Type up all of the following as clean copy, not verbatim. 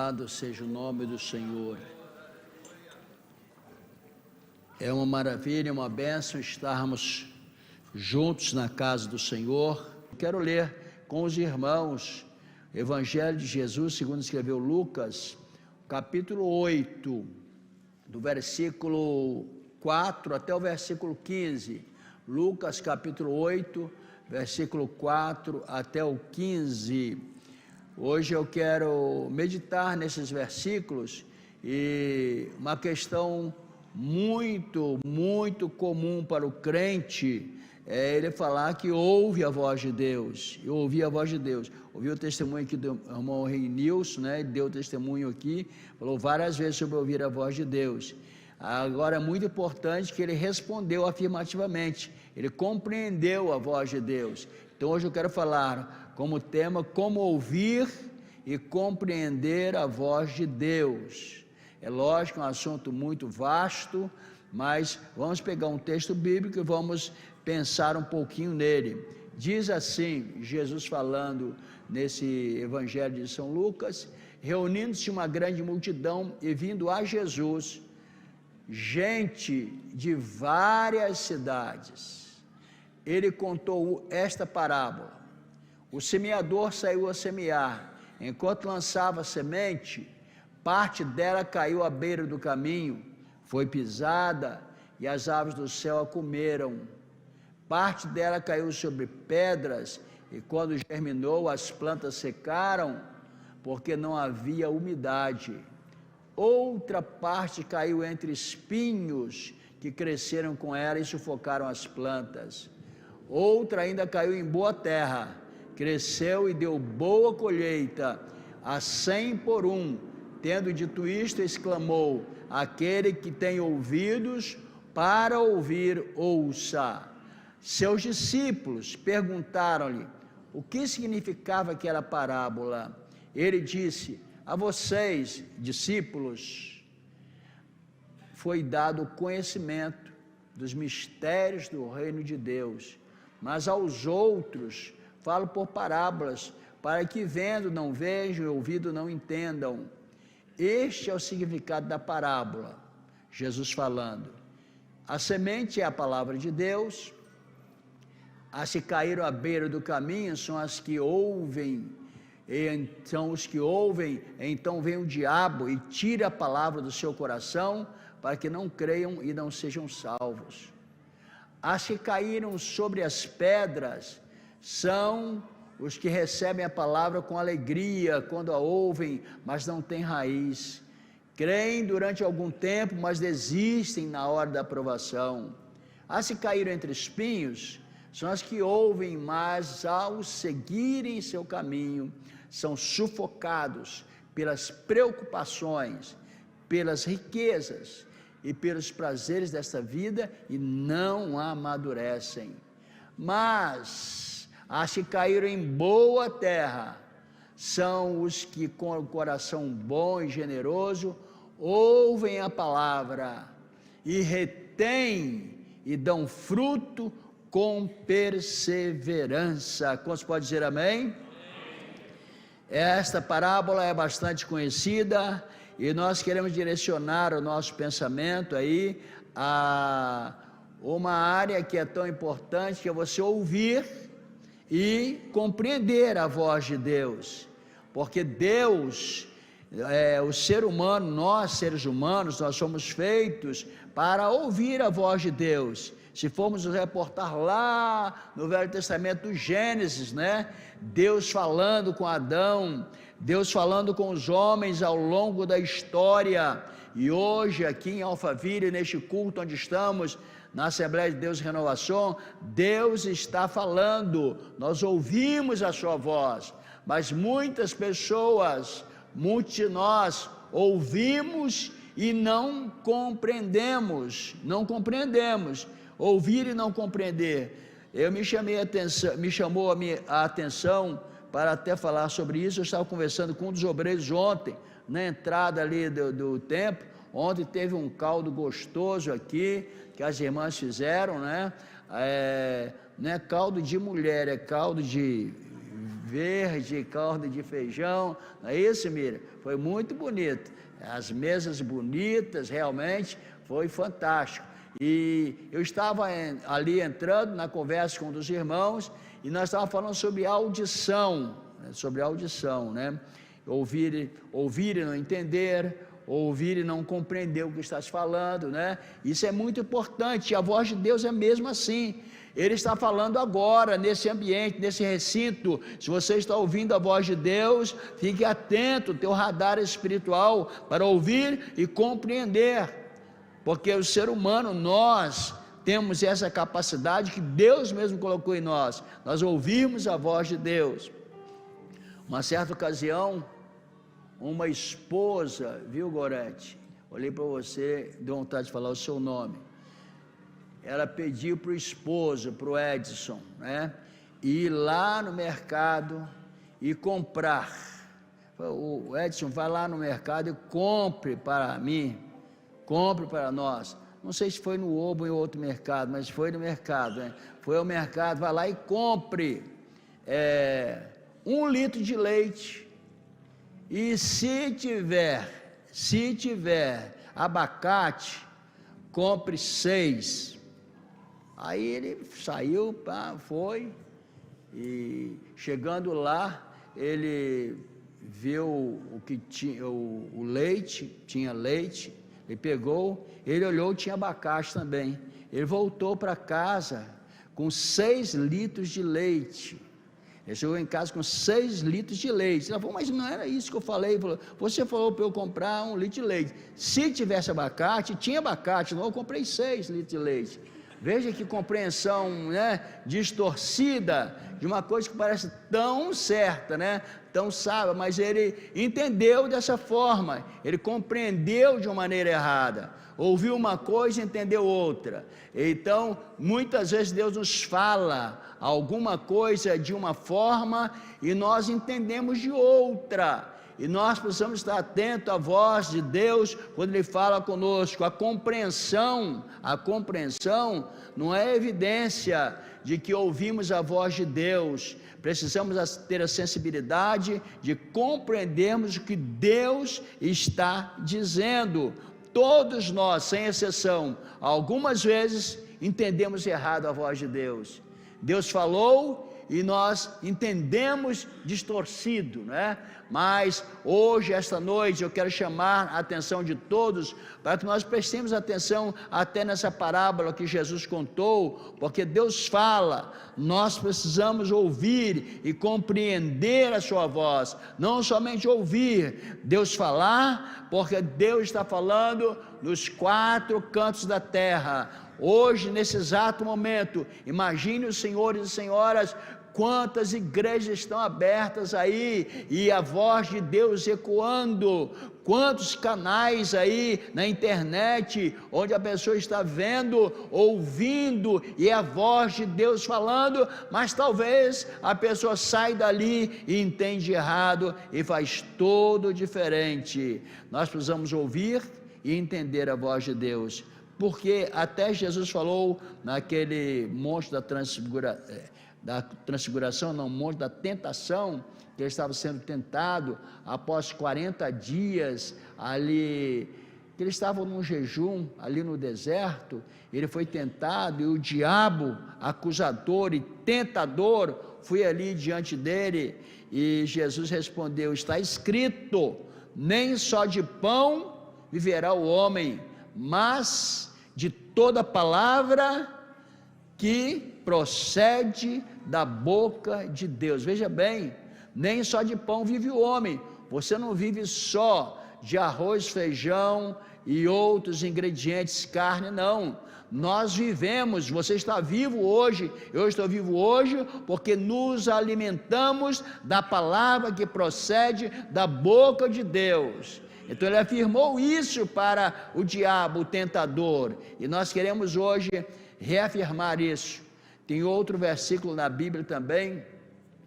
Louvado seja o nome do Senhor. É uma maravilha, uma bênção estarmos juntos na casa do Senhor. Quero ler com os irmãos Evangelho de Jesus, segundo escreveu Lucas, capítulo 8, do versículo 4 até o versículo 15. Lucas capítulo 8, versículo 4 até o 15. Hoje eu quero meditar nesses versículos e uma questão muito comum para o crente é ele falar que ouve a voz de Deus. Eu ouvi a voz de Deus. Ouvi o testemunho aqui do irmão Reinilson, né? Ele deu testemunho aqui, falou várias vezes sobre ouvir a voz de Deus. Agora é muito importante que ele respondeu afirmativamente, ele compreendeu a voz de Deus. Então hoje eu quero falar como tema, como ouvir e compreender a voz de Deus. É lógico, é um assunto muito vasto, mas vamos pegar um texto bíblico e vamos pensar um pouquinho nele. Diz assim, Jesus falando nesse Evangelho de São Lucas: reunindo-se uma grande multidão e vindo a Jesus, gente de várias cidades, ele contou esta parábola. O semeador saiu a semear. Enquanto lançava a semente, parte dela caiu à beira do caminho, foi pisada e as aves do céu a comeram. Parte dela caiu sobre pedras e quando germinou as plantas secaram, porque não havia umidade. Outra parte caiu entre espinhos que cresceram com ela e sufocaram as plantas. Outra ainda caiu em boa terra, cresceu e deu boa colheita, a 100 por 1. Tendo dito isto, exclamou: aquele que tem ouvidos para ouvir, ouça. Seus discípulos perguntaram-lhe o que significava aquela parábola. Ele disse: a vocês, discípulos, foi dado o conhecimento dos mistérios do reino de Deus, mas aos outros falo por parábolas, para que vendo não vejam e ouvindo não entendam. Este é o significado da parábola. Jesus falando: a semente é a palavra de Deus, as que caíram à beira do caminho são as que ouvem, e então os que ouvem, então vem o diabo e tira a palavra do seu coração, para que não creiam e não sejam salvos. As que caíram sobre as pedras são os que recebem a palavra com alegria quando a ouvem, mas não têm raiz. Creem durante algum tempo, mas desistem na hora da aprovação. As que caíram entre espinhos são as que ouvem, mas ao seguirem seu caminho, são sufocados pelas preocupações, pelas riquezas e pelos prazeres desta vida e não amadurecem. Mas as que caíram em boa terra são os que com o coração bom e generoso ouvem a palavra e retêm e dão fruto com perseverança. Quantos podem dizer amém? Esta parábola é bastante conhecida e nós queremos direcionar o nosso pensamento aí a uma área que é tão importante, que é você ouvir e compreender a voz de Deus, porque Deus, o ser humano, nós seres humanos, nós somos feitos para ouvir a voz de Deus. Se formos nos reportar lá no Velho Testamento do Gênesis, né? Deus falando com Adão, Deus falando com os homens ao longo da história, e hoje aqui em Alphaville, neste culto onde estamos, na Assembleia de Deus Renovação, Deus está falando, nós ouvimos a sua voz, mas muitas pessoas, muitos de nós ouvimos e não compreendemos, ouvir e não compreender. Me chamou a atenção para até falar sobre isso. Eu estava conversando com um dos obreiros ontem, na entrada ali do templo. Ontem teve um caldo gostoso aqui, que as irmãs fizeram, né? Não é caldo de mulher, é caldo de verde, caldo de feijão, não é isso, Miriam? Foi muito bonito, as mesas bonitas, realmente, foi fantástico. E eu estava ali entrando na conversa com um dos irmãos, e nós estávamos falando sobre audição, né? Ouvir e não entender, ouvir e não compreender o que estás falando, né? Isso é muito importante, e a voz de Deus é mesmo assim. Ele está falando agora, nesse ambiente, nesse recinto. Se você está ouvindo a voz de Deus, fique atento, teu radar espiritual, para ouvir e compreender, porque o ser humano, nós temos essa capacidade que Deus mesmo colocou em nós ouvimos a voz de Deus. Uma certa ocasião, uma esposa, viu, Gorete? Olhei para você, deu vontade de falar o seu nome. Ela pediu para o esposo, para o Edson, né, ir lá no mercado e comprar. O Edson, vai lá no mercado e compre para mim, compre para nós. Não sei se foi no Obo ou em outro mercado, mas foi no mercado, né? Foi ao mercado, vai lá e compre 1 litro de leite. E se tiver abacate, compre 6. Aí ele saiu, foi, e chegando lá, ele viu o que tinha, o leite, tinha leite, ele pegou, ele olhou, tinha abacate também. Ele voltou para casa com 6 litros de leite. Ele chegou em casa com 6 litros de leite. Ela falou, mas não era isso que eu falei. Ele falou, você falou para eu comprar 1 litro de leite. Se tivesse abacate, tinha abacate, não, eu comprei 6 litros de leite. Veja que compreensão, né, distorcida de uma coisa que parece tão certa, né, tão sábia, mas ele entendeu dessa forma, ele compreendeu de uma maneira errada, ouviu uma coisa e entendeu outra. Então, muitas vezes Deus nos fala alguma coisa de uma forma e nós entendemos de outra. E nós precisamos estar atentos à voz de Deus quando Ele fala conosco. A compreensão não é evidência de que ouvimos a voz de Deus. Precisamos ter a sensibilidade de compreendermos o que Deus está dizendo. Todos nós, sem exceção, algumas vezes entendemos errado a voz de Deus. Deus falou e nós entendemos distorcido, né? Mas hoje, esta noite, eu quero chamar a atenção de todos para que nós prestemos atenção até nessa parábola que Jesus contou, porque Deus fala, nós precisamos ouvir e compreender a sua voz, não somente ouvir Deus falar, porque Deus está falando nos 4 cantos da terra. Hoje, nesse exato momento, imagine os senhores e senhoras, quantas igrejas estão abertas aí, e a voz de Deus ecoando, quantos canais aí na internet, onde a pessoa está vendo, ouvindo, e é a voz de Deus falando, mas talvez a pessoa sai dali e entende errado, e faz todo diferente. Nós precisamos ouvir e entender a voz de Deus, porque até Jesus falou naquele monte da transfiguração, não, monte da tentação, que ele estava sendo tentado após 40 dias ali, que eles estavam num jejum ali no deserto. Ele foi tentado e o diabo acusador e tentador foi ali diante dele, e Jesus respondeu, está escrito, nem só de pão viverá o homem, mas de toda palavra que procede da boca de Deus. Veja bem, nem só de pão vive o homem. Você não vive só de arroz, feijão e outros ingredientes, carne, não. Nós vivemos, você está vivo hoje, eu estou vivo hoje, porque nos alimentamos da palavra que procede da boca de Deus. Então ele afirmou isso para o diabo, o tentador, e nós queremos hoje reafirmar isso. Tem outro versículo na Bíblia também,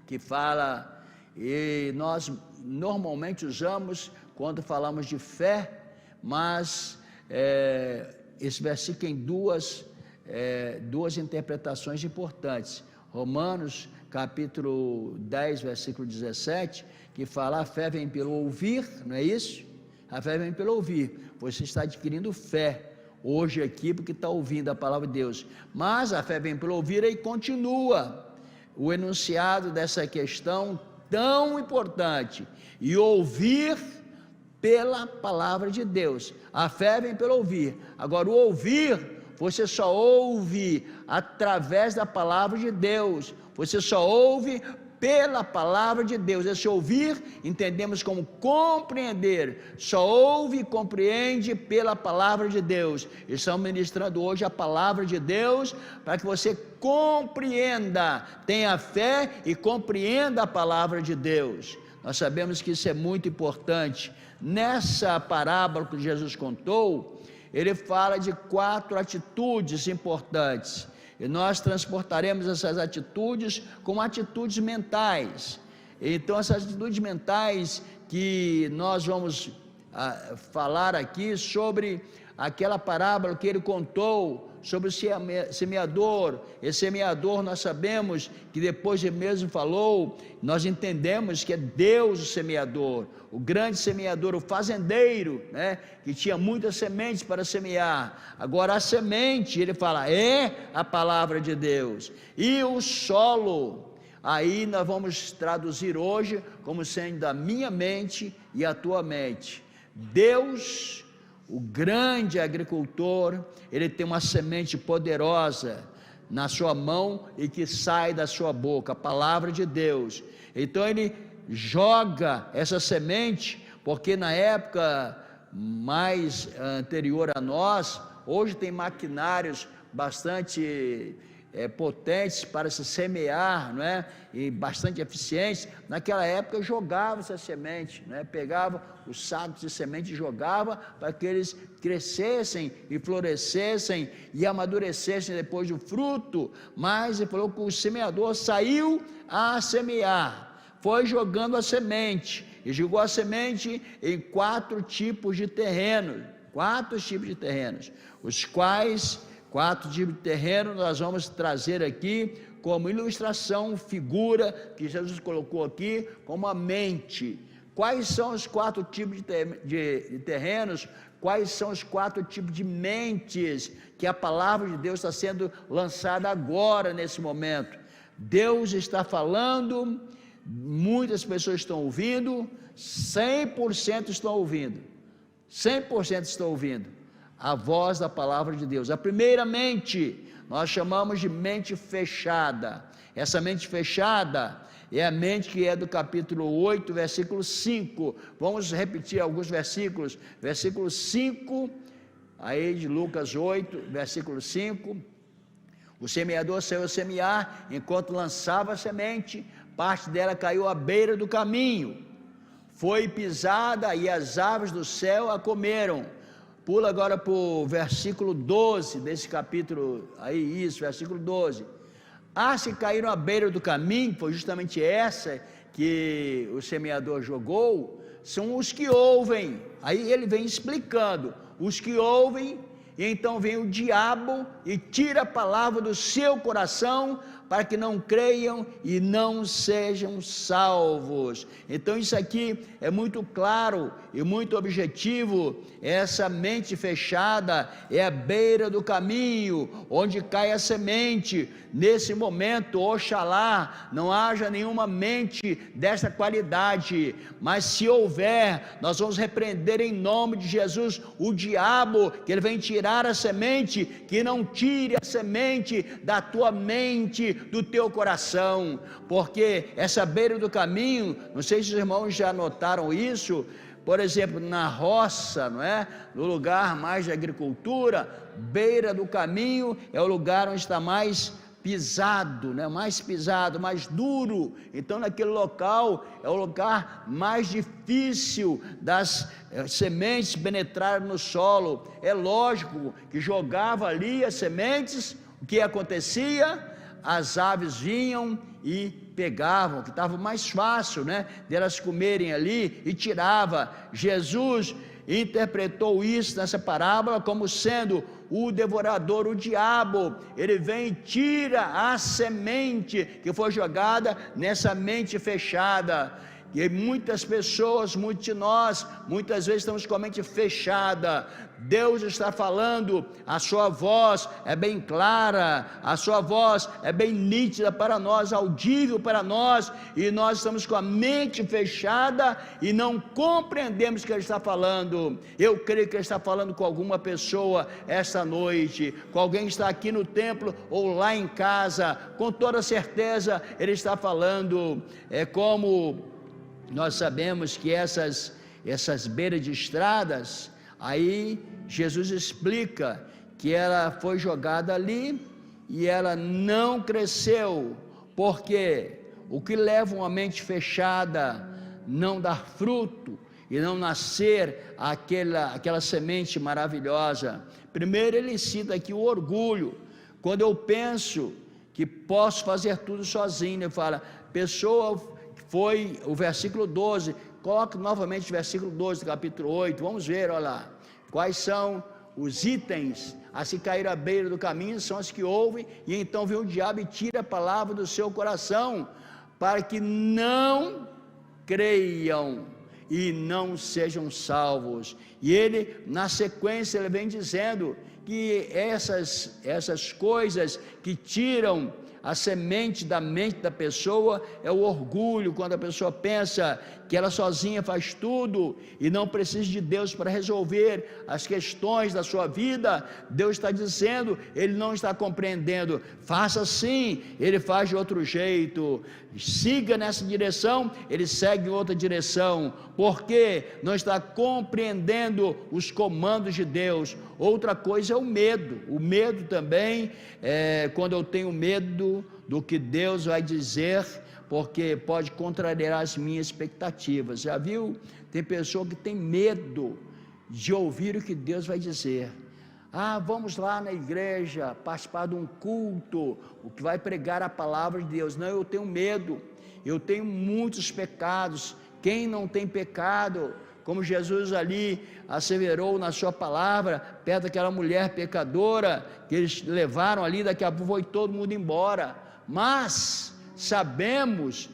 que fala, e nós normalmente usamos quando falamos de fé, mas esse versículo tem duas interpretações importantes. Romanos capítulo 10, versículo 17, que fala: a fé vem pelo ouvir, não é isso? A fé vem pelo ouvir. Você está adquirindo fé hoje aqui porque está ouvindo a palavra de Deus, mas a fé vem pelo ouvir. E continua o enunciado dessa questão tão importante: e ouvir pela palavra de Deus. A fé vem pelo ouvir. Agora, o ouvir, você só ouve através da palavra de Deus, você só ouve pela palavra de Deus. Esse ouvir, entendemos como compreender, só ouve e compreende pela palavra de Deus. Estamos ministrando hoje a palavra de Deus, para que você compreenda, tenha fé e compreenda a palavra de Deus. Nós sabemos que isso é muito importante. Nessa parábola que Jesus contou, ele fala de 4 atitudes importantes, e nós transportaremos essas atitudes como atitudes mentais. Então, essas atitudes mentais que nós vamos falar aqui sobre aquela parábola que ele contou sobre o semeador. Esse semeador, nós sabemos que depois ele mesmo falou, nós entendemos que é Deus o semeador, o grande semeador, o fazendeiro, né, que tinha muitas sementes para semear. Agora a semente, ele fala, é a palavra de Deus. E o solo, aí nós vamos traduzir hoje como sendo a minha mente e a tua mente. Deus, o grande agricultor, ele tem uma semente poderosa na sua mão e que sai da sua boca, a palavra de Deus. Então ele joga essa semente, porque na época mais anterior a nós, hoje tem maquinários bastante potentes para se semear, não é? E bastante eficientes. Naquela época jogava essa semente, não é? Pegava os sacos de semente e jogava para que eles crescessem e florescessem e amadurecessem depois do fruto. Mas ele falou que o semeador saiu a semear, foi jogando a semente, e jogou a semente em 4 tipos de terreno, 4 tipos de terrenos, os quais 4 tipos de terreno nós vamos trazer aqui como ilustração, figura que Jesus colocou aqui como a mente. Quais são os 4 tipos de terrenos? Quais são os 4 tipos de mentes que a palavra de Deus está sendo lançada agora, nesse momento? Deus está falando, muitas pessoas estão ouvindo, 100% estão ouvindo, 100% estão ouvindo a voz da palavra de Deus. A primeira mente, nós chamamos de mente fechada. Essa mente fechada é a mente que é do capítulo 8, versículo 5. Vamos repetir alguns versículos. Versículo 5, aí de Lucas 8, versículo 5. O semeador saiu a semear, enquanto lançava a semente, parte dela caiu à beira do caminho, foi pisada e as aves do céu a comeram. Pula agora para o versículo 12 desse capítulo, aí isso, versículo 12. As que caíram à beira do caminho, foi justamente essa que o semeador jogou, são os que ouvem. Aí ele vem explicando, os que ouvem, e então vem o diabo e tira a palavra do seu coração, para que não creiam e não sejam salvos. Então isso aqui é muito claro e muito objetivo. Essa mente fechada é a beira do caminho, onde cai a semente. Nesse momento, oxalá, não haja nenhuma mente dessa qualidade, mas se houver, nós vamos repreender em nome de Jesus o diabo, que ele vem tirar a semente, que não tire a semente da tua mente, do teu coração, porque essa beira do caminho, não sei se os irmãos já notaram isso, por exemplo, na roça, não é? No lugar mais de agricultura, beira do caminho é o lugar onde está mais pisado, né? Mais pisado, mais duro. Então naquele local é o lugar mais difícil das sementes penetrarem no solo. É lógico que jogava ali as sementes, o que acontecia? As aves vinham e pegavam, que estava mais fácil, né, delas comerem ali, e tirava. Jesus interpretou isso nessa parábola como sendo o devorador, o diabo, ele vem e tira a semente que foi jogada nessa mente fechada. E muitas pessoas, muitos de nós, muitas vezes estamos com a mente fechada. Deus está falando, a sua voz é bem clara, a sua voz é bem nítida para nós, audível para nós, e nós estamos com a mente fechada e não compreendemos o que Ele está falando. Eu creio que Ele está falando com alguma pessoa esta noite, com alguém que está aqui no templo ou lá em casa, com toda certeza Ele está falando. É como nós sabemos que essas beiras de estradas, aí Jesus explica que ela foi jogada ali e ela não cresceu, porque o que leva uma mente fechada não dar fruto e não nascer aquela semente maravilhosa. Primeiro ele cita aqui o orgulho. Quando eu penso que posso fazer tudo sozinho, ele fala, pessoa... Foi o versículo 12, coloque novamente o versículo 12 do capítulo 8, vamos ver, olha lá, quais são os itens a se cair à beira do caminho, são os que ouvem, e então vem o diabo e tira a palavra do seu coração, para que não creiam e não sejam salvos. E ele, na sequência, ele vem dizendo que essas coisas que tiram a semente da mente da pessoa é o orgulho, quando a pessoa pensa que ela sozinha faz tudo e não precisa de Deus para resolver as questões da sua vida. Deus está dizendo, Ele não está compreendendo, faça assim, Ele faz de outro jeito, siga nessa direção, Ele segue em outra direção, porque não está compreendendo os comandos de Deus. Outra coisa é o medo também, quando eu tenho medo do que Deus vai dizer, porque pode contrariar as minhas expectativas. Já viu? Tem pessoa que tem medo de ouvir o que Deus vai dizer. Vamos lá na igreja, participar de um culto, o que vai pregar a palavra de Deus. Não, eu tenho medo, eu tenho muitos pecados. Quem não tem pecado, como Jesus ali asseverou na sua palavra, perto daquela mulher pecadora, que eles levaram ali, daqui a pouco foi todo mundo embora. Mas sabemos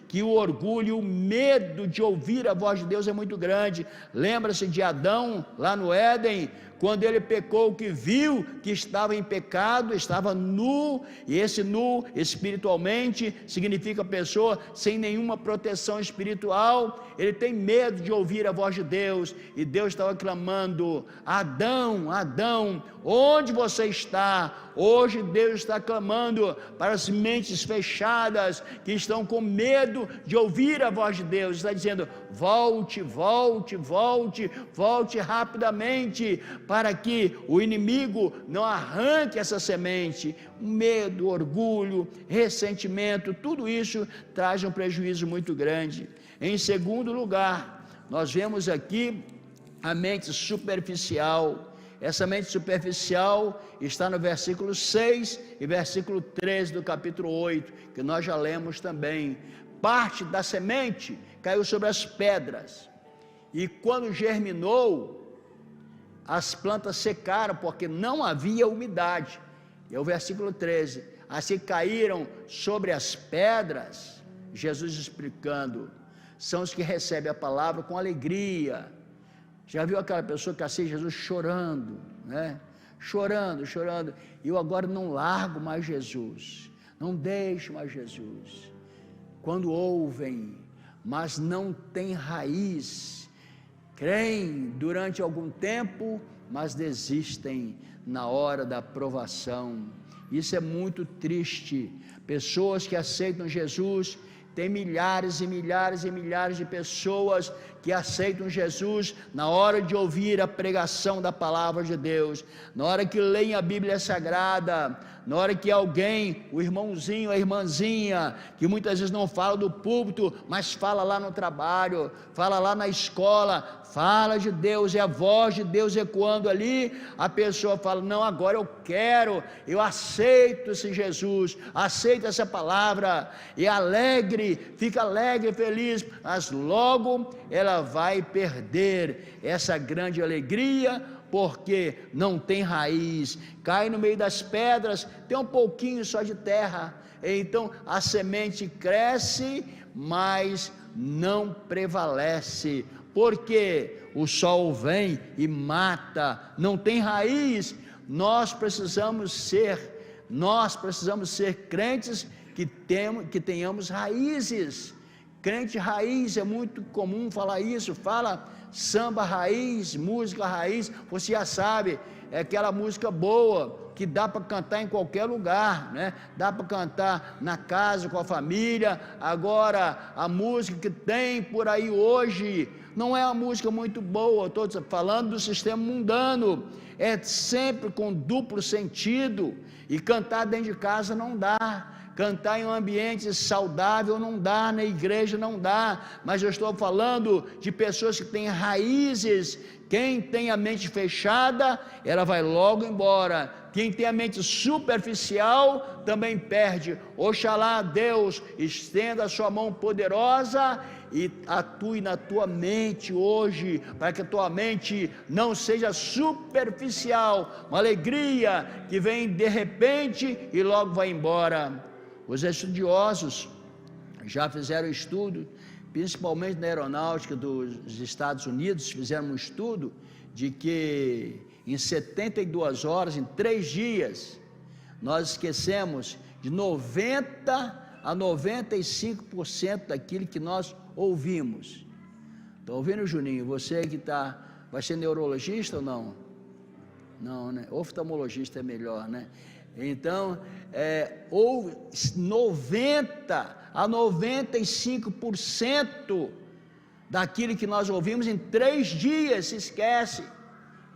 que o orgulho, o medo de ouvir a voz de Deus é muito grande. Lembra-se de Adão lá no Éden, quando ele pecou, que viu que estava em pecado, estava nu, e esse nu espiritualmente significa pessoa sem nenhuma proteção espiritual. Ele tem medo de ouvir a voz de Deus, e Deus estava clamando, Adão, Adão, onde você está? Hoje Deus está clamando para as mentes fechadas, que estão com medo de ouvir a voz de Deus. Está dizendo, volte, volte, volte, volte rapidamente, para que o inimigo não arranque essa semente. Medo, orgulho, ressentimento, tudo isso traz um prejuízo muito grande. Em segundo lugar, nós vemos aqui a mente superficial. Essa mente superficial está no versículo 6 e versículo 13 do capítulo 8, que nós já lemos também. Parte da semente caiu sobre as pedras, e quando germinou, as plantas secaram, porque não havia umidade. E é o versículo 13, assim caíram sobre as pedras, Jesus explicando, são os que recebem a palavra com alegria. Já viu aquela pessoa que assiste Jesus chorando, né? Chorando, e eu agora não largo mais Jesus, não deixo mais Jesus. Quando ouvem, mas não tem raiz, creem durante algum tempo, mas desistem na hora da provação. Isso é muito triste. Pessoas que aceitam Jesus, tem milhares e milhares e milhares de pessoas que aceitam Jesus na hora de ouvir a pregação da palavra de Deus, na hora que leem a Bíblia Sagrada, na hora que alguém, o irmãozinho, a irmãzinha, que muitas vezes não fala do púlpito, mas fala lá no trabalho, fala lá na escola, fala de Deus, é a voz de Deus ecoando ali, a pessoa fala, não, agora eu quero, eu aceito esse Jesus, aceito essa palavra, e alegre, fica alegre, feliz, mas logo ela vai perder essa grande alegria, porque não tem raiz, cai no meio das pedras, tem um pouquinho só de terra, então a semente cresce, mas não prevalece, porque o sol vem e mata, não tem raiz. Nós precisamos ser crentes que tenhamos raízes. Crente raiz, é muito comum falar isso, fala samba raiz, música raiz, você já sabe, é aquela música boa, que dá para cantar em qualquer lugar, né? Dá para cantar na casa, com a família. Agora, a música que tem por aí hoje, não é uma música muito boa, estou falando do sistema mundano, é sempre com duplo sentido, e cantar dentro de casa não dá, cantar em um ambiente saudável não dá, na igreja não dá, mas eu estou falando de pessoas que têm raízes. Quem tem a mente fechada, ela vai logo embora. Quem tem a mente superficial, também perde. Oxalá Deus estenda a sua mão poderosa e atue na tua mente hoje, para que a tua mente não seja superficial, uma alegria que vem de repente e logo vai embora. Os estudiosos já fizeram estudo, principalmente na aeronáutica dos Estados Unidos, fizeram um estudo de que em 72 horas, em 3 dias, nós esquecemos de 90 a 95% daquilo que nós ouvimos. Está ouvindo, Juninho? Você que vai ser neurologista ou não? Não, né? Oftalmologista é melhor, né? Então, houve 90 a 95% daquilo que nós ouvimos em 3 dias se esquece.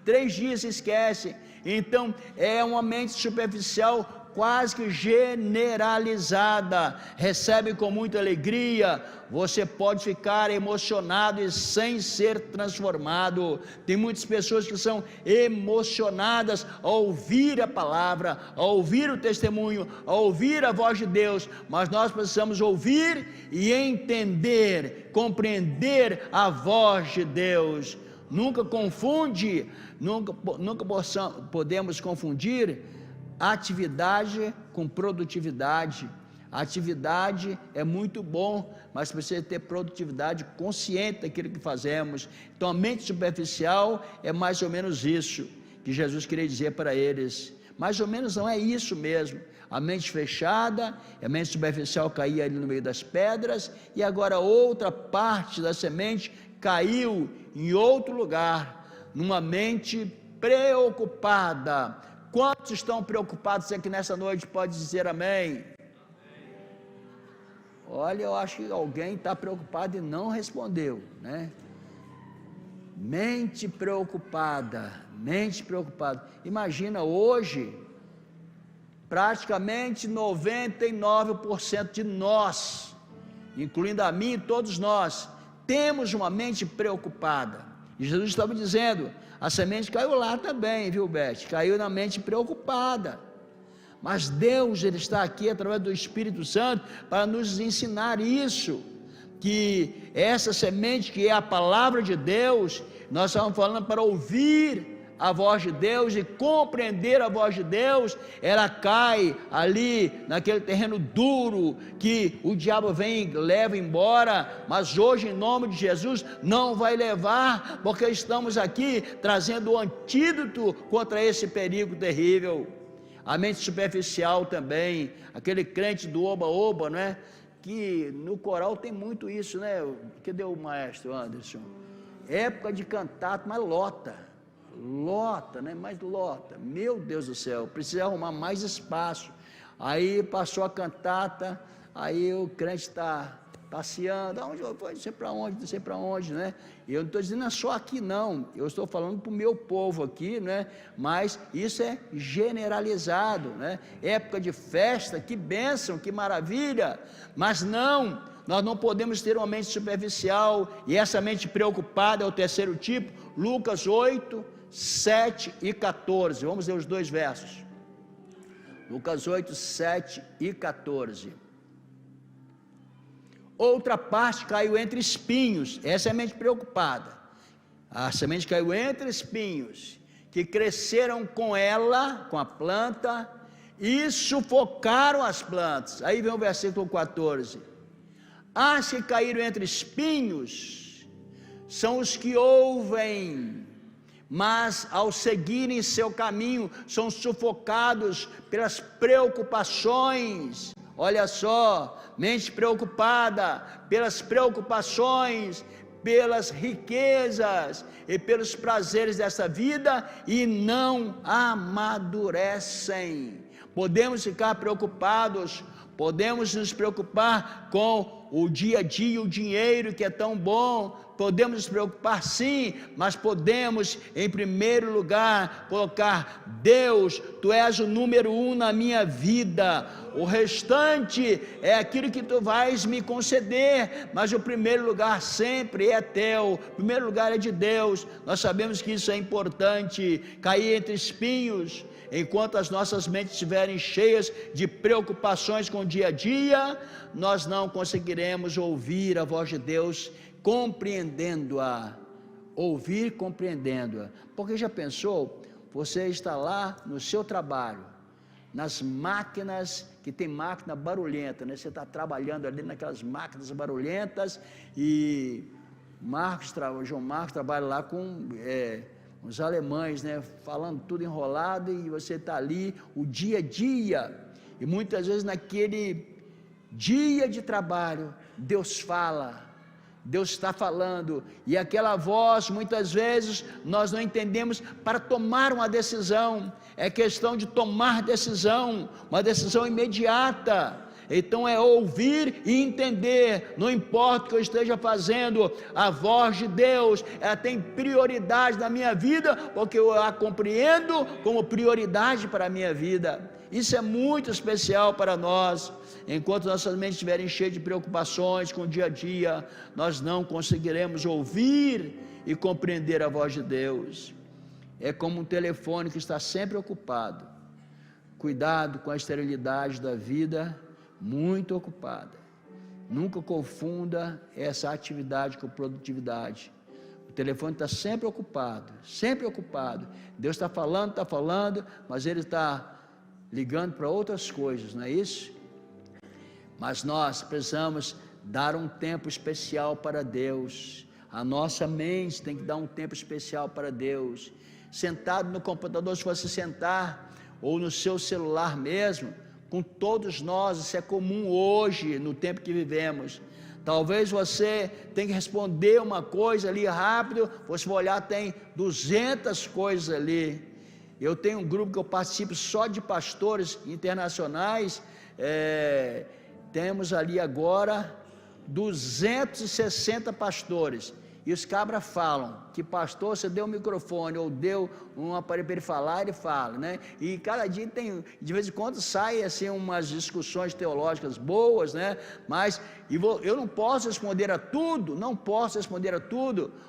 3 dias se esquece. Então, é uma mente superficial, quase que generalizada, recebe com muita alegria, você pode ficar emocionado e sem ser transformado. Tem muitas pessoas que são emocionadas ao ouvir a palavra, ao ouvir o testemunho, ao ouvir a voz de Deus, mas nós precisamos ouvir e entender, compreender a voz de Deus. Nunca podemos confundir atividade com produtividade. Atividade é muito bom, mas precisa ter produtividade consciente daquilo que fazemos. Então a mente superficial é mais ou menos isso que Jesus queria dizer para eles. Mais ou menos não é isso mesmo. A mente fechada, a mente superficial caía ali no meio das pedras, e agora outra parte da semente caiu em outro lugar, numa mente preocupada. Quantos estão preocupados aqui nessa noite? Pode dizer amém? Olha, eu acho que alguém está preocupado e não respondeu, né? Mente preocupada. Imagina hoje, praticamente 99% de nós, incluindo a mim e todos nós, temos uma mente preocupada. E Jesus estava dizendo, a semente caiu lá também, viu, Beth? Caiu na mente preocupada. Mas Deus, Ele está aqui através do Espírito Santo para nos ensinar isso, que essa semente que é a palavra de Deus, nós estamos falando para ouvir a voz de Deus e compreender a voz de Deus. Ela cai ali naquele terreno duro que o diabo vem e leva embora, mas hoje em nome de Jesus não vai levar, porque estamos aqui trazendo o antídoto contra esse perigo terrível. A mente superficial também, aquele crente do oba-oba, né? Que no coral tem muito isso, né? Cadê o maestro Anderson? Época de cantato, mas lota, né? Mas lota, meu Deus do céu, precisa arrumar mais espaço. Aí passou a cantata, aí o crente está passeando, aonde eu vou, não sei para onde, né? Eu não estou dizendo só aqui não, eu estou falando para o meu povo aqui, né? Mas isso é generalizado, né? Época de festa, que bênção, que maravilha, mas não, nós não podemos ter uma mente superficial, e essa mente preocupada é o terceiro tipo. Lucas 8, 7 e 14, vamos ler os 2 versos, Lucas 8, 7 e 14. Outra parte caiu entre espinhos, essa é a mente preocupada. A semente caiu entre espinhos, que cresceram com ela, com a planta, e sufocaram as plantas. Aí vem o versículo 14. As que caíram entre espinhos são os que ouvem, mas ao seguirem seu caminho são sufocados pelas preocupações. Olha só, mente preocupada pelas preocupações, pelas riquezas e pelos prazeres dessa vida, e não amadurecem. Podemos ficar preocupados, podemos nos preocupar com o dia a dia, o dinheiro que é tão bom, podemos nos preocupar sim, mas podemos em primeiro lugar colocar: Deus, Tu és o número 1 na minha vida, o restante é aquilo que Tu vais me conceder, mas o primeiro lugar sempre é Teu, o primeiro lugar é de Deus. Nós sabemos que isso é importante. Cair entre espinhos, enquanto as nossas mentes estiverem cheias de preocupações com o dia a dia, nós não conseguiremos ouvir a voz de Deus, compreendendo-a. Ouvir compreendendo-a. Porque já pensou, você está lá no seu trabalho, nas máquinas, que tem máquina barulhenta, né? Você está trabalhando ali naquelas máquinas barulhentas, e João Marcos trabalha lá com os alemães, né? Falando tudo enrolado, e você está ali o dia a dia, e muitas vezes naquele dia de trabalho, Deus fala, Deus está falando, e aquela voz, muitas vezes, nós não entendemos para tomar uma decisão. É questão de tomar decisão, uma decisão imediata. Então é ouvir e entender, não importa o que eu esteja fazendo, a voz de Deus, ela tem prioridade na minha vida, porque eu a compreendo como prioridade para a minha vida. Isso é muito especial para nós. Enquanto nossas mentes estiverem cheias de preocupações com o dia a dia, nós não conseguiremos ouvir e compreender a voz de Deus. É como um telefone que está sempre ocupado. Cuidado com a esterilidade da vida, muito ocupada. Nunca confunda essa atividade com produtividade. O telefone está sempre ocupado, sempre ocupado. Deus está falando, mas ele está ligando para outras coisas, não é isso? Mas nós precisamos dar um tempo especial para Deus. A nossa mente tem que dar um tempo especial para Deus. Sentado no computador, se você sentar, ou no seu celular mesmo, com todos nós, isso é comum hoje, no tempo que vivemos. Talvez você tenha que responder uma coisa ali rápido, você vai olhar, tem 200 coisas ali. Eu tenho um grupo que eu participo só de pastores internacionais, temos ali agora 260 pastores, e os cabras falam que pastor, você deu um microfone ou deu um aparelho para ele falar, ele fala, né? E cada dia tem, de vez em quando sai assim umas discussões teológicas boas, né? Mas eu não posso responder a tudo,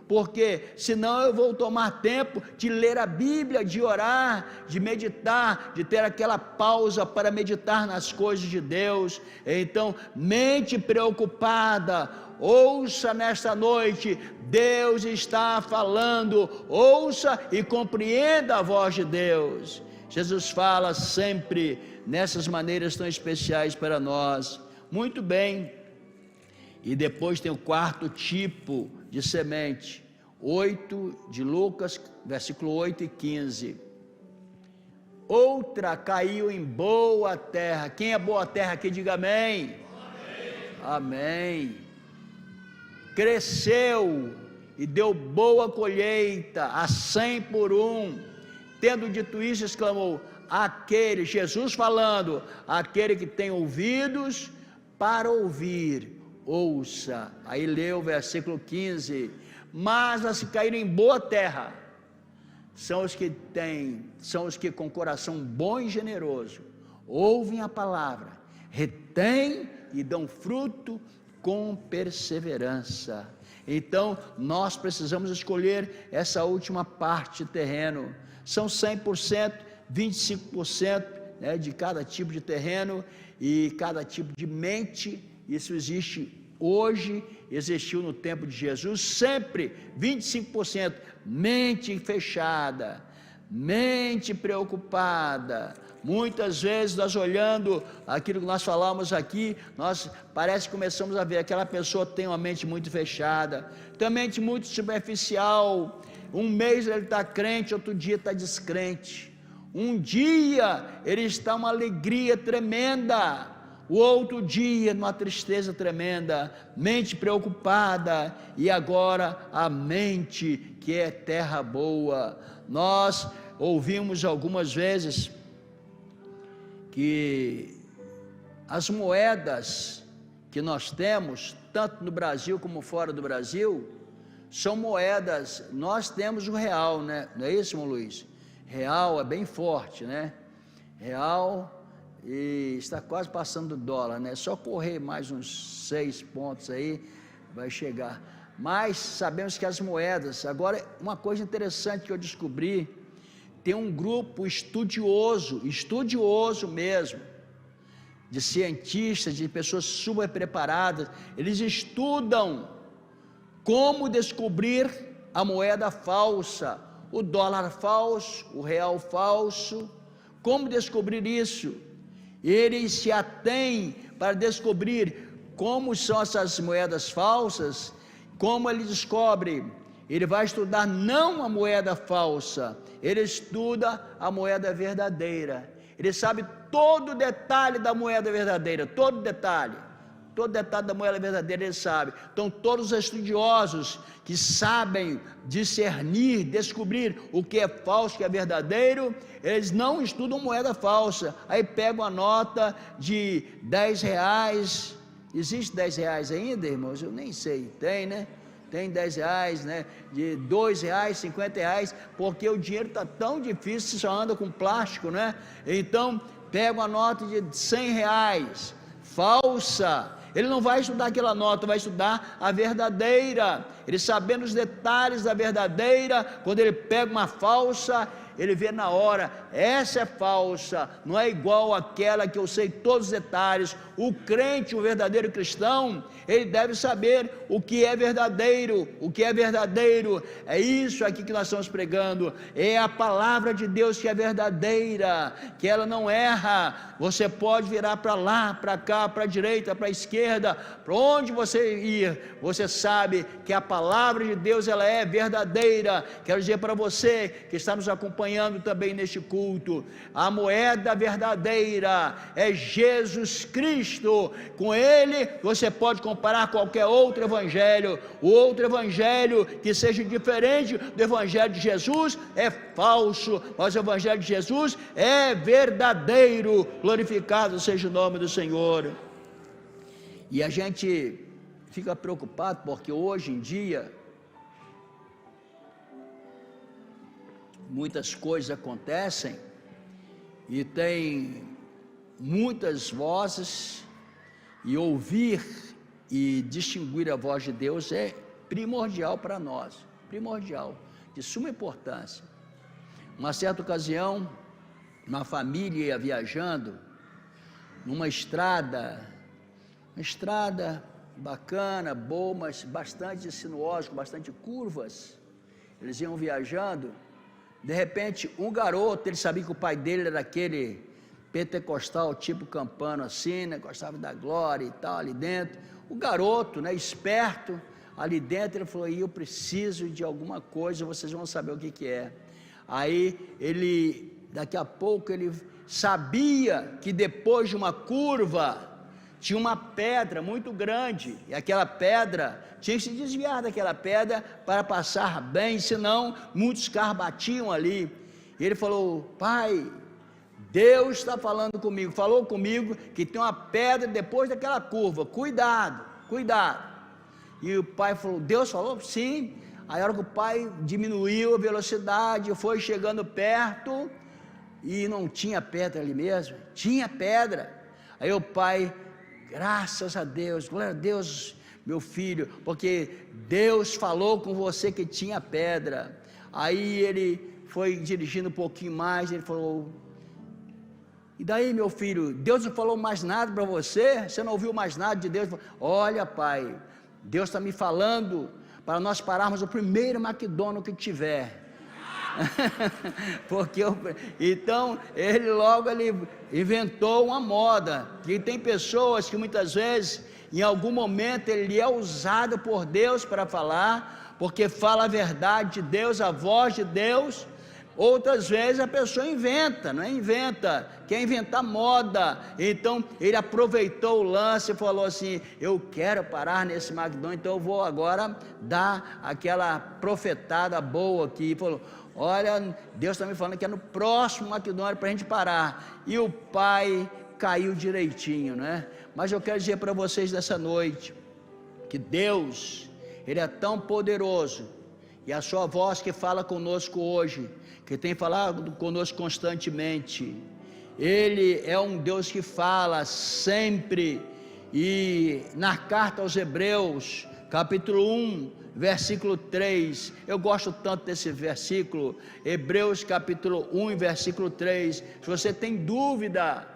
porque senão eu vou tomar tempo de ler a Bíblia, de orar, de meditar, de ter aquela pausa para meditar nas coisas de Deus. Então, mente preocupada, ouça nesta noite, Deus está falando, ouça e compreenda a voz de Deus. Jesus fala sempre nessas maneiras tão especiais para nós. Muito bem, e depois tem o quarto tipo de semente, 8 de Lucas, versículo 8 e 15. Outra caiu em boa terra. Quem é boa terra aqui, diga amém. Amém. Cresceu e deu boa colheita, a 100 por 1. Tendo dito isso, exclamou: aquele, Jesus falando, aquele que tem ouvidos para ouvir, ouça. Aí leu o versículo 15. Mas as que caíram em boa terra são os que com coração bom e generoso ouvem a palavra, retêm e dão fruto com perseverança. Então nós precisamos escolher essa última parte, terreno. São 100%, 25%, né, de cada tipo de terreno e cada tipo de mente. Isso existe hoje, existiu no tempo de Jesus, sempre 25%, mente fechada, mente preocupada. Muitas vezes nós olhando aquilo que nós falamos aqui, nós parece que começamos a ver, aquela pessoa tem uma mente muito fechada, tem uma mente muito superficial, um mês ele está crente, outro dia está descrente, um dia ele está uma alegria tremenda, o outro dia numa tristeza tremenda, mente preocupada, e agora a mente que é terra boa. Nós ouvimos algumas vezes que as moedas que nós temos, tanto no Brasil como fora do Brasil, são moedas, nós temos o real, né? Não é isso, irmão Luiz? Real é bem forte, né? Real, e está quase passando do dólar, né? Só correr mais uns 6 pontos aí, vai chegar. Mas sabemos que as moedas, agora uma coisa interessante que eu descobri, tem um grupo estudioso mesmo, de cientistas, de pessoas super preparadas, eles estudam como descobrir a moeda falsa, o dólar falso, o real falso, como descobrir isso? Eles se atêm para descobrir como são essas moedas falsas. Como ele descobre? Ele vai estudar não a moeda falsa, ele estuda a moeda verdadeira. Ele sabe todo o detalhe da moeda verdadeira, todo detalhe da moeda verdadeira ele sabe. Então todos os estudiosos que sabem discernir, descobrir o que é falso, o que é verdadeiro, eles não estudam moeda falsa. Aí pegam a nota de R$10, existe R$10 ainda, irmãos? Eu nem sei, tem, né? Tem R$10, né? De R$2, R$50, porque o dinheiro está tão difícil, só anda com plástico, né? Então pegam a nota de R$100, falsa. Ele não vai estudar aquela nota, vai estudar a verdadeira. Ele sabendo os detalhes da verdadeira, quando ele pega uma falsa, ele vê na hora, essa é falsa, não é igual àquela que eu sei todos os detalhes. O crente, o verdadeiro cristão, ele deve saber o que é verdadeiro, é isso aqui que nós estamos pregando, é a palavra de Deus que é verdadeira, que ela não erra. Você pode virar para lá, para cá, para a direita, para a esquerda, para onde você ir, você sabe que a palavra de Deus ela é verdadeira. Quero dizer para você que está nos acompanhando também neste culto, a moeda verdadeira é Jesus Cristo. Com ele você pode comparar qualquer outro evangelho. O outro evangelho que seja diferente do evangelho de Jesus é falso, mas o evangelho de Jesus é verdadeiro. Glorificado seja o nome do Senhor. E a gente fica preocupado porque hoje em dia muitas coisas acontecem e tem muitas vozes, e ouvir e distinguir a voz de Deus é primordial para nós, primordial, de suma importância. Uma certa ocasião, uma família ia viajando numa estrada bacana, boa, mas bastante sinuosa, com bastante curvas. Eles iam viajando, de repente um garoto, ele sabia que o pai dele era aquele pentecostal, tipo Campano assim, né? Gostava da glória e tal, ali dentro. O garoto, né, esperto, ali dentro, ele falou, eu preciso de alguma coisa, vocês vão saber o que é. Aí ele, daqui a pouco, ele sabia que depois de uma curva, tinha uma pedra muito grande, e aquela pedra, tinha que se desviar daquela pedra para passar bem, senão muitos carros batiam ali. E ele falou, pai, Deus está falando comigo, falou comigo que tem uma pedra depois daquela curva, cuidado. E o pai falou, Deus falou? Sim. Aí a hora que o pai diminuiu a velocidade, foi chegando perto, e não tinha pedra ali mesmo, tinha pedra. Aí o pai, graças a Deus, glória a Deus, meu filho, porque Deus falou com você que tinha pedra. Aí ele foi dirigindo um pouquinho mais, ele falou, e daí, meu filho, Deus não falou mais nada para você? Você não ouviu mais nada de Deus? Olha, pai, Deus está me falando para nós pararmos o primeiro McDonald's que tiver. Então, ele logo inventou uma moda, que tem pessoas que muitas vezes, em algum momento, ele é usado por Deus para falar, porque fala a verdade de Deus, a voz de Deus. Outras vezes a pessoa inventa, não é? Quer inventar moda. Então ele aproveitou o lance e falou assim: eu quero parar nesse McDonald's, então eu vou agora dar aquela profetada boa aqui. E falou: olha, Deus está me falando que é no próximo McDonald's para a gente parar. E o pai caiu direitinho, né? Mas eu quero dizer para vocês nessa noite que Deus, Ele é tão poderoso, e a sua voz que fala conosco hoje, que tem falado conosco constantemente, Ele é um Deus que fala sempre. E na carta aos Hebreus, capítulo 1, versículo 3, eu gosto tanto desse versículo, Hebreus capítulo 1, versículo 3, se você tem dúvida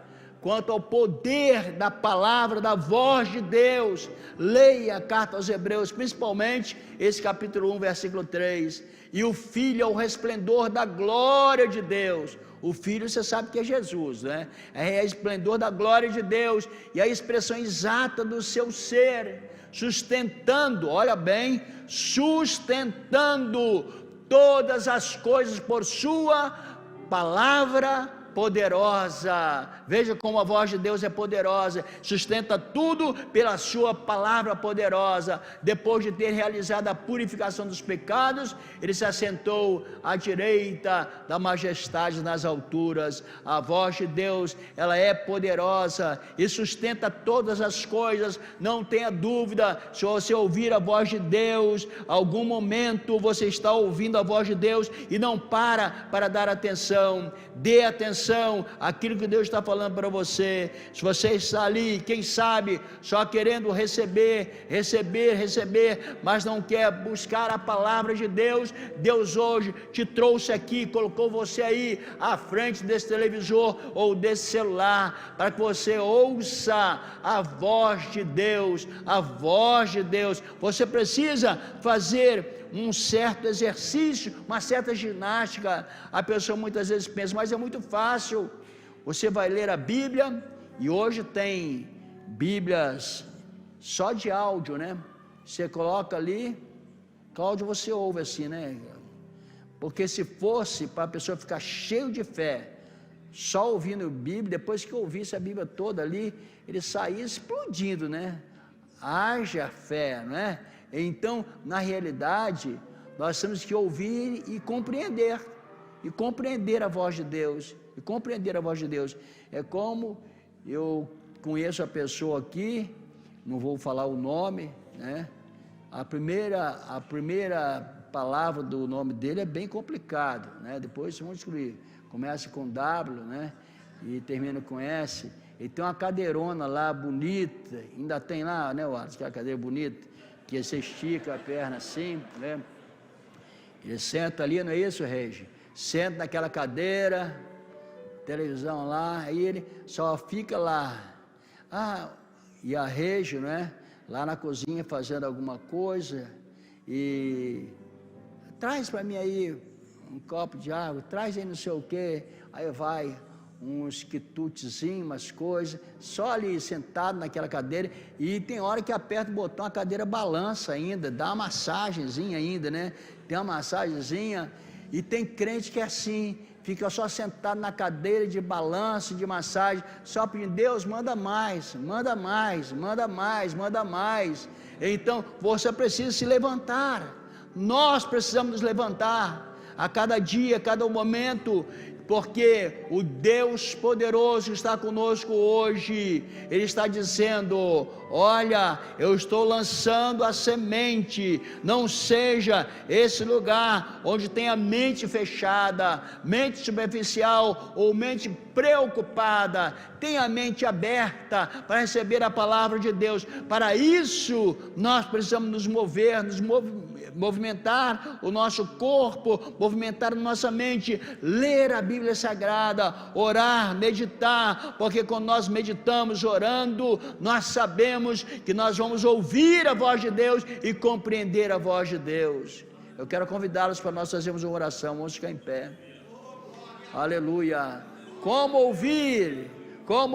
quanto ao poder da palavra, da voz de Deus, leia a carta aos Hebreus, principalmente esse capítulo 1, versículo 3, e o Filho é o resplendor da glória de Deus. O Filho, você sabe que é Jesus, né? É o esplendor da glória de Deus, e a expressão exata do seu ser, sustentando, olha bem, sustentando todas as coisas por sua palavra poderosa. Veja como a voz de Deus é poderosa, sustenta tudo pela sua palavra poderosa. Depois de ter realizado a purificação dos pecados, ele se assentou à direita da majestade nas alturas. A voz de Deus, ela é poderosa e sustenta todas as coisas. Não tenha dúvida, se você ouvir a voz de Deus, algum momento você está ouvindo a voz de Deus e não para dar atenção. Dê atenção àquilo que Deus está falando para você. Se você está ali, quem sabe, só querendo receber, mas não quer buscar a palavra de Deus, Deus hoje te trouxe aqui, colocou você aí à frente desse televisor ou desse celular, para que você ouça a voz de Deus, a voz de Deus. Você precisa fazer um certo exercício, uma certa ginástica. A pessoa muitas vezes pensa, mas é muito fácil. Você vai ler a Bíblia, e hoje tem Bíblias só de áudio, né? Você coloca ali, Cláudio, você ouve assim, né? Porque se fosse para a pessoa ficar cheio de fé, só ouvindo Bíblia, depois que ouvisse a Bíblia toda ali, ele saía explodindo, né? Haja fé, não é? Então, na realidade, nós temos que ouvir e compreender a voz de Deus, É como eu conheço a pessoa aqui, não vou falar o nome, né? A primeira palavra do nome dele é bem complicado, né? Depois vocês vão descobrir, começa com W, né? E termina com S. Ele tem uma cadeirona lá bonita, ainda tem lá, né, Wallace, aquela cadeira bonita, que você estica a perna assim, né? Ele senta ali, não é isso, Regi? Senta naquela cadeira, televisão lá, aí ele só fica lá. E a Regi, né? Lá na cozinha fazendo alguma coisa, e traz para mim aí um copo de água, traz aí não sei o quê, aí vai uns quitutezinhos, umas coisas, só ali sentado naquela cadeira, e tem hora que aperta o botão, a cadeira balança ainda, dá uma massagenzinha ainda, né? Tem uma massagenzinha, e tem crente que é assim, fica só sentado na cadeira de balanço, de massagem, só pedindo, Deus, manda mais, manda mais, manda mais, manda mais. Então, você precisa se levantar, nós precisamos nos levantar, a cada dia, a cada momento, porque o Deus poderoso está conosco hoje. Ele está dizendo, olha, eu estou lançando a semente, não seja esse lugar onde tem a mente fechada, mente superficial ou mente preocupada. Tenha a mente aberta para receber a palavra de Deus. Para isso nós precisamos nos mover, movimentar o nosso corpo, movimentar a nossa mente, ler a Bíblia Sagrada, orar, meditar, porque quando nós meditamos orando, nós sabemos que nós vamos ouvir a voz de Deus e compreender a voz de Deus. Eu quero convidá-los para nós fazermos uma oração. Vamos ficar em pé. Aleluia. Como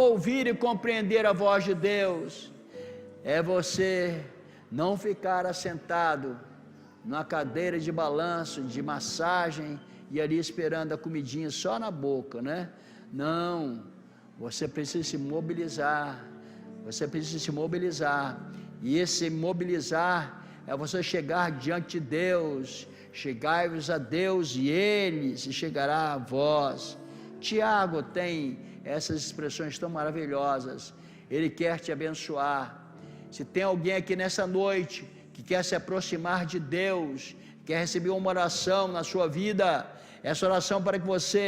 ouvir e compreender a voz de Deus? É você não ficar assentado numa cadeira de balanço, de massagem, e ali esperando a comidinha só na boca, né? Não, você precisa se mobilizar, e esse mobilizar é você chegar diante de Deus. Chegai-vos a Deus e Ele se chegará a vós. Tiago tem essas expressões tão maravilhosas. Ele quer te abençoar. Se tem alguém aqui nessa noite que quer se aproximar de Deus, quer receber uma oração na sua vida, essa oração para que você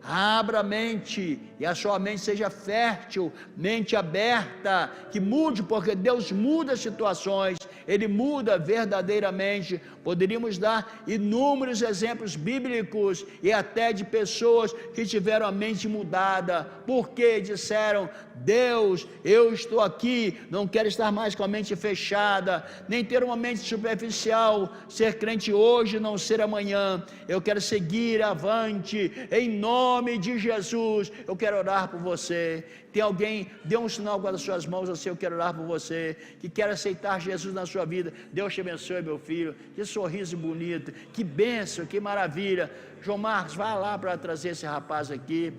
abra a mente e a sua mente seja fértil, mente aberta, que mude, porque Deus muda situações, Ele muda verdadeiramente. Poderíamos dar inúmeros exemplos bíblicos e até de pessoas que tiveram a mente mudada, porque disseram: Deus, eu estou aqui, não quero estar mais com a mente fechada, nem ter uma mente superficial, ser crente hoje, não ser amanhã. Eu quero seguir avante, em nome de Jesus. Eu quero orar por você. Tem alguém, dê um sinal com as suas mãos assim: eu quero orar por você, que quer aceitar Jesus na sua vida. Deus te abençoe, meu filho. Que sorriso bonito, que bênção, que maravilha. João Marcos, vai lá para trazer esse rapaz aqui.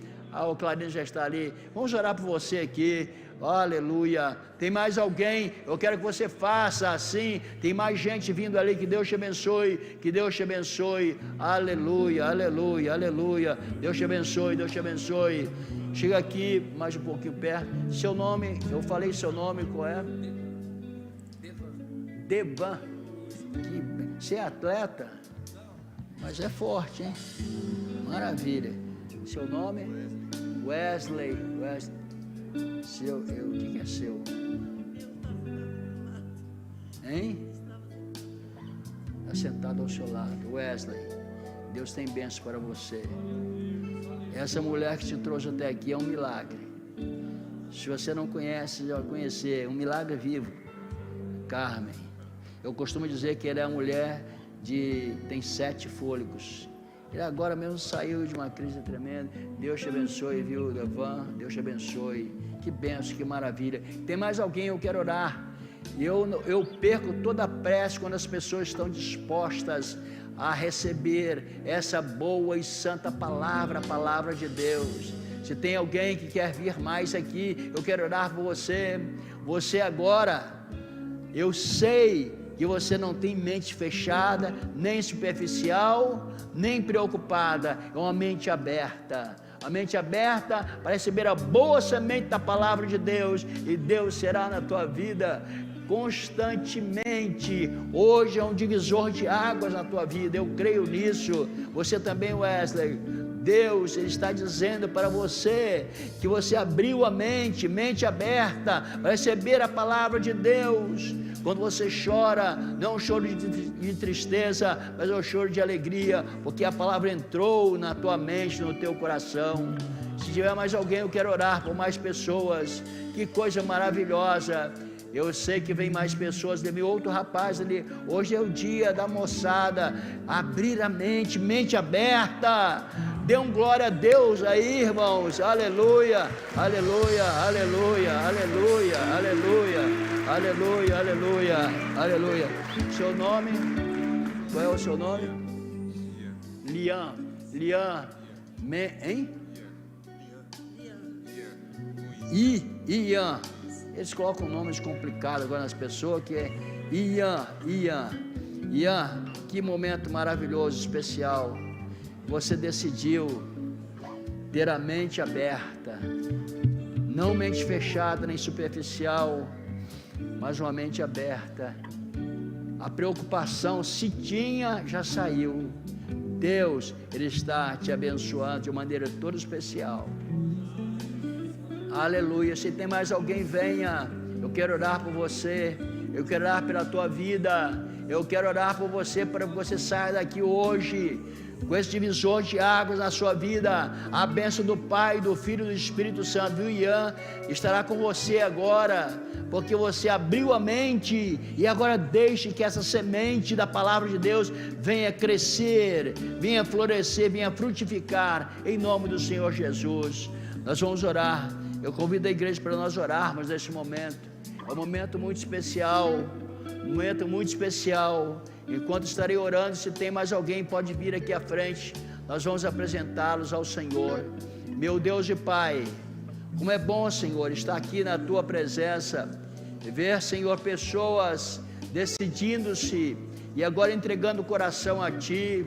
O Clarinho já está ali. Vamos orar por você aqui. Aleluia. Tem mais alguém? Eu quero que você faça assim. Tem mais gente vindo ali. Que Deus te abençoe. Que Deus te abençoe. Aleluia, aleluia, aleluia. Deus te abençoe, Deus te abençoe. Chega aqui mais um pouquinho perto. Seu nome, eu falei seu nome, qual é? Devan. Você é atleta? Mas é forte, hein? Maravilha. Seu nome? Wesley. O que é seu? Hein? Está sentado ao seu lado. Wesley, Deus tem bênção para você. Essa mulher que te trouxe até aqui é um milagre. Se você não conhece, já vai conhecer. Um milagre vivo. Carmen. Eu costumo dizer que ela é a mulher tem 7 fôlegos. Ele agora mesmo saiu de uma crise tremenda. Deus te abençoe, viu, Devan? Deus te abençoe. Que benção, que maravilha. Tem mais alguém? Eu quero orar. Eu perco toda a pressa quando as pessoas estão dispostas a receber essa boa e santa palavra, a palavra de Deus. Se tem alguém que quer vir mais aqui, eu quero orar por você. Você agora, eu sei que você não tem mente fechada, nem superficial, nem preocupada. É uma mente aberta. A mente aberta para receber a boa semente da palavra de Deus, e Deus será na tua vida constantemente. Hoje é um divisor de águas na tua vida, eu creio nisso. Você também, Wesley. Deus, Ele está dizendo para você que você abriu a mente aberta para receber a palavra de Deus. Quando você chora, não é um choro de tristeza, mas é um choro de alegria, porque a palavra entrou na tua mente, no teu coração. Se tiver mais alguém, eu quero orar por mais pessoas. Que coisa maravilhosa. Eu sei que vem mais pessoas, teve outro rapaz ali. Hoje é o dia da moçada abrir a mente aberta. Dê um glória a Deus aí, irmãos. Aleluia, aleluia, aleluia, aleluia, aleluia, aleluia, aleluia, aleluia. Seu nome? Qual é o seu nome? Lian. Hein? Ian. Eles colocam nomes complicados agora nas pessoas, que é Ian, que momento maravilhoso, especial. Você decidiu ter a mente aberta, não mente fechada nem superficial, mas uma mente aberta. A preocupação, se tinha, já saiu. Deus, Ele está te abençoando de uma maneira toda especial. Aleluia. Se tem mais alguém, venha. Eu quero orar por você. Eu quero orar pela tua vida. Eu quero orar por você para que você saia daqui hoje com esse divisor de águas na sua vida, a bênção do Pai, do Filho e do Espírito Santo, viu, Ian? Estará com você agora, porque você abriu a mente, e agora deixe que essa semente da palavra de Deus venha crescer, venha florescer, venha frutificar, em nome do Senhor Jesus. Nós vamos orar. Eu convido a igreja para nós orarmos nesse momento. É um momento muito especial, Enquanto estarei orando, se tem mais alguém, pode vir aqui à frente. Nós vamos apresentá-los ao Senhor. Meu Deus e Pai, como é bom, Senhor, estar aqui na Tua presença, e ver, Senhor, pessoas decidindo-se e agora entregando o coração a Ti,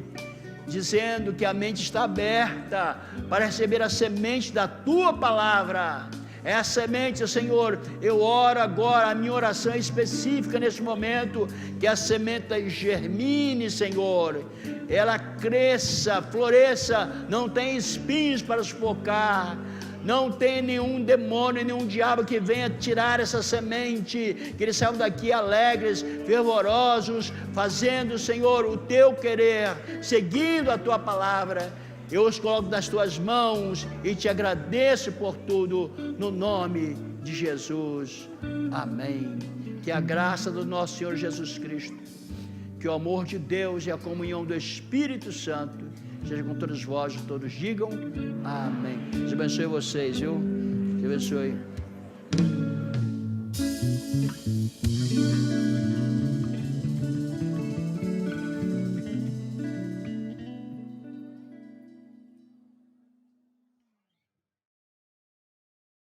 dizendo que a mente está aberta para receber a semente da Tua palavra. É a semente, Senhor. Eu oro agora, a minha oração é específica nesse momento, que a semente germine, Senhor, ela cresça, floresça, não tem espinhos para sufocar, não tem nenhum demônio, nenhum diabo que venha tirar essa semente, que eles saiam daqui alegres, fervorosos, fazendo, Senhor, o Teu querer, seguindo a Tua palavra. Eu os coloco nas Tuas mãos e Te agradeço por tudo, no nome de Jesus, amém. Que a graça do nosso Senhor Jesus Cristo, que o amor de Deus e a comunhão do Espírito Santo seja com todos vós, todos digam amém. Deus abençoe vocês, viu? Deus abençoe.